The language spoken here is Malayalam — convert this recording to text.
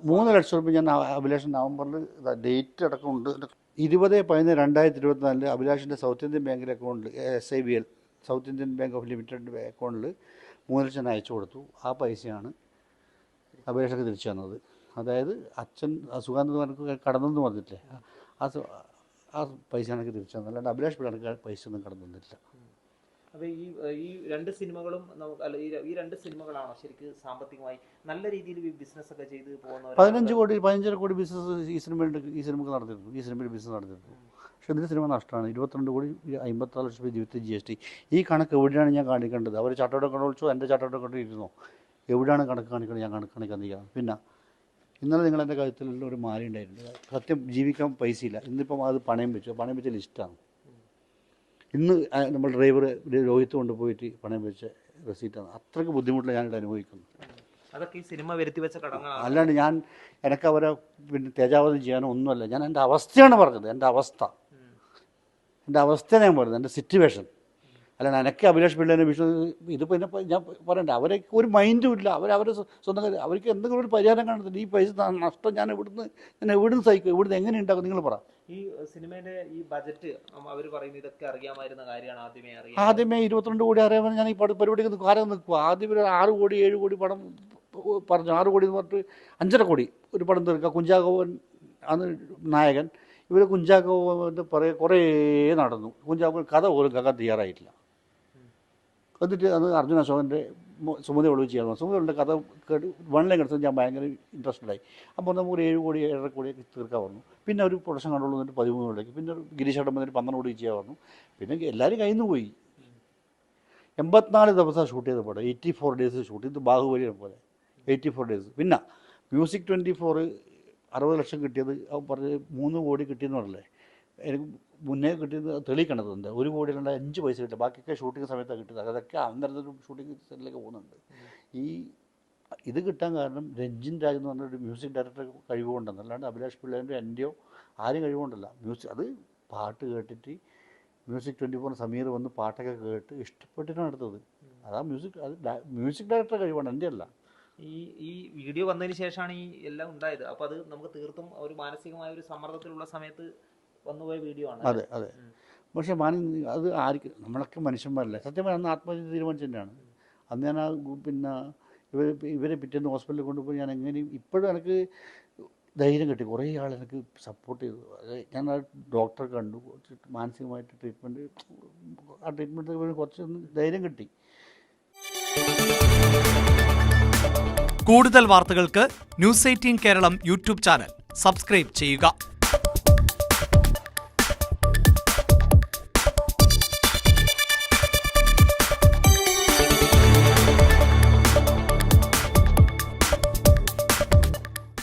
3 ലക്ഷം രൂപ ഞാൻ അഭിലാഷൻ നവംബറിൽ ഡേറ്റ് അടക്കമുണ്ട്. 20/11/2024 അഭിലാഷിൻ്റെ സൗത്ത് ഇന്ത്യൻ ബാങ്കിലെ അക്കൗണ്ടിൽ SIBL south Indian bank of limited അക്കൗണ്ടിൽ 3 ലക്ഷം അയച്ചു കൊടുത്തു. ആ പൈസയാണ് അഭിലാഷൊക്കെ തിരിച്ചു തന്നത്. അതായത് അച്ഛൻ സുഖാന്തമാർക്ക് കടന്നെന്ന് പറഞ്ഞിട്ടില്ലേ, ആ പൈസ എനിക്ക് തിരിച്ചു തന്നത്. അല്ലാണ്ട് അഭിലാഷ് പിള്ളേർക്ക് പൈസ ഒന്നും കടന്നു തന്നില്ല. അപ്പോൾ ഈ രണ്ട് സിനിമകളും ഈ രണ്ട് സിനിമകളാണോ ശരിക്കും സാമ്പത്തികമായി നല്ല രീതിയിൽ ബിസിനസ് ഒക്കെ ചെയ്ത് പോകുന്നത്? 15 കോടി ബിസിനസ് ഈ സിനിമക്ക് നടത്തിയിരുന്നു. ഈ സിനിമയിൽ ബിസിനസ് നടത്തിയിരുന്നു. പക്ഷേ ഇതിൻ്റെ സിനിമ നഷ്ടമാണ്. 22 കോടി 54 ലക്ഷം രൂപ ജീവിതത്തിൽ GST. ഈ കണക്ക് എവിടെയാണ് ഞാൻ കാണിക്കേണ്ടത്? അവർ ചാർട്ടേഡ് അക്കൗണ്ട് വിളിച്ചോ, എൻ്റെ ചാർട്ടേഡ് അക്കൗണ്ട് ഇരുന്നോ? എവിടെയാണ് കണക്ക് കാണിക്കുന്നത്? ഞാൻ കണക്ക് കാണിക്കാൻ. പിന്നെ ഇന്നലെ നിങ്ങളെൻ്റെ കഴുത്തിലുള്ള ഒരു മാല ഉണ്ടായിട്ടുണ്ട്. സത്യം ജീവിക്കാൻ പൈസയില്ല. ഇന്നിപ്പം അത് പണയം വെച്ച ലിസ്റ്റാണ്. ഇന്ന് നമ്മൾ ഡ്രൈവർ രോഹിത്ത് കൊണ്ടുപോയിട്ട് പണയം വെച്ച റെസീറ്റാണ്. അത്രയ്ക്ക് ബുദ്ധിമുട്ടില്ല ഞാനിവിടെ അനുഭവിക്കുന്നു. അതൊക്കെ ഈ സിനിമ വരുത്തി വെച്ച കടങ്ങളാണ്. അല്ലാണ്ട് എനിക്ക് അവരെ പിന്നെ തേജാവധം ചെയ്യാനോ ഒന്നുമല്ല. ഞാൻ എൻ്റെ അവസ്ഥയാണ് പറഞ്ഞത്. എൻ്റെ അവസ്ഥയാണ് ഞാൻ പറഞ്ഞത്, എൻ്റെ സിറ്റുവേഷൻ. അല്ലാണ്ട് എനിക്ക് അഭിലാഷ് പിള്ളേനെ ഇതിപ്പോൾ ഞാൻ പറയണ്ട. അവരൊക്കെ ഒരു മൈൻഡും ഇല്ല. അവരെ സ്വന്തം കാര്യം അവർക്ക് എന്തെങ്കിലും ഒരു പരിഹാരം കാണുന്നില്ല. ഈ പൈസ നഷ്ടം ഞാൻ എവിടുന്ന് സഹിക്കും? ഇവിടുന്ന് എങ്ങനെ ഉണ്ടാക്കും? നിങ്ങൾ പറ. ഈ സിനിമയുടെ ഈ ബജറ്റ് അവർ പറയുന്നത് ഇതൊക്കെ അറിയാമായിരുന്ന കാര്യമാണ്. ആദ്യമേ 22 കോടി അറിയാമെന്ന് ഞാൻ ഈ പരിപാടിക്ക് കാര്യം നിൽക്കുക. ആദ്യം 6 കോടി 7 കോടി പടം പറഞ്ഞു. 6 കോടി എന്ന് പറഞ്ഞിട്ട് 5.5 കോടി ഒരു പടം തീർക്കുക. കുഞ്ചാക്കോവൻ ആണ് നായകൻ. ഇവർ കുഞ്ചാക്കോവൻ്റെ കുറേ നടന്നു. കുഞ്ചാക്കോവൻ കഥ പോലും കേൾക്കാൻ തയ്യാറായിട്ടില്ല. എന്നിട്ട് അത് അർജുന അശോകൻ്റെ സുമതി ഒളിവ് ചെയ്യണം. സുമതികളുടെ കഥ കേട്ട് 1 ലൈൻ എടുത്തത് ഞാൻ ഭയങ്കര ഇൻട്രസ്റ്റഡായി. അപ്പോൾ നമുക്ക് 7 കോടി 7.5 കോടിയൊക്കെ തീർക്കാൻ പറഞ്ഞു. പിന്നെ ഒരു പ്രൊഡക്ഷൻ കണ്ടുള്ളൂ എന്നിട്ട് 13 കോടിക്ക്. പിന്നെ ഒരു ഗിരീഷ് വന്നിട്ട് 12 കോടി ചെയ്യാൻ പറഞ്ഞു. പിന്നെ എല്ലാവരും കയ്യിൽ നിന്ന് പോയി. 84 ദിവസം ഷൂട്ട് ചെയ്ത പടം, 84 ഡേയ്സ് ഷൂട്ട്. ഇത് ബാഹുബലിയെ പോലെ 84 ഡേയ്സ്. പിന്നെ മ്യൂസിക് 24 60 ലക്ഷം കിട്ടിയത് പറഞ്ഞ് 3 കോടി കിട്ടിയെന്ന് പറഞ്ഞല്ലേ. എനിക്ക് മുന്നേ കിട്ടിയത് തെളിയിക്കണതുണ്ട്. 1 കോടി 5 പൈസ കിട്ടുക. ബാക്കിയൊക്കെ ഷൂട്ടിംഗ് സമയത്താണ് കിട്ടുന്നത്. അതൊക്കെ അന്നേരത്തെ ഷൂട്ടിംഗ് സെറ്റിലേക്ക് പോകുന്നുണ്ട്. ഇത് കിട്ടാൻ കാരണം രഞ്ജിൻ രാജ് എന്ന് പറഞ്ഞൊരു മ്യൂസിക് ഡയറക്ടർ കഴിവുകൊണ്ടെന്ന്. അല്ലാണ്ട് അഭിലാഷ് പിള്ളേൻ്റെ എൻ്റെയോ ആരും കഴിവുകൊണ്ടല്ല. അത് പാട്ട് കേട്ടിട്ട് മ്യൂസിക് 24 സമീർ വന്ന് പാട്ടൊക്കെ കേട്ട് ഇഷ്ടപ്പെട്ടിട്ടാണ് എടുത്തത്. അതാ മ്യൂസിക് ഡയറക്ടർ കഴിവാണ്, എൻ്റെ അല്ല. ഈ വീഡിയോ വന്നതിന് ശേഷമാണ് ഈ എല്ലാം ഉണ്ടായത്. അപ്പോൾ അത് നമുക്ക് തീർത്തും ഒരു മാനസികമായ ഒരു സമ്മർദ്ദത്തിലുള്ള സമയത്ത് വന്നുപോയ വീഡിയോ ആണ്. അതെ. പക്ഷേ അത് ആർക്ക്, നമ്മളൊക്കെ മനുഷ്യന്മാരല്ലേ. സത്യം പറഞ്ഞാൽ അന്ന് ആത്മഹത്യ തീരുമാനിച്ചു തന്നെയാണ്. അന്ന് ഞാൻ പിന്നെ ഇവരെ പിറ്റേന്ന് ഹോസ്പിറ്റലിൽ കൊണ്ടുപോയി ഞാൻ എങ്ങനെയും ഇപ്പോഴും എനിക്ക് ധൈര്യം കിട്ടി. കുറേ ആൾ എനിക്ക് സപ്പോർട്ട് ചെയ്തു. ഞാൻ ആ ഡോക്ടറെ കണ്ടു, മാനസികമായിട്ട് ട്രീറ്റ്മെൻറ്റ് കുറച്ചൊന്ന് ധൈര്യം കിട്ടി. കൂടുതൽ വാർത്തകൾക്ക് News 18 Keralam YouTube channel subscribe ചെയ്യുക.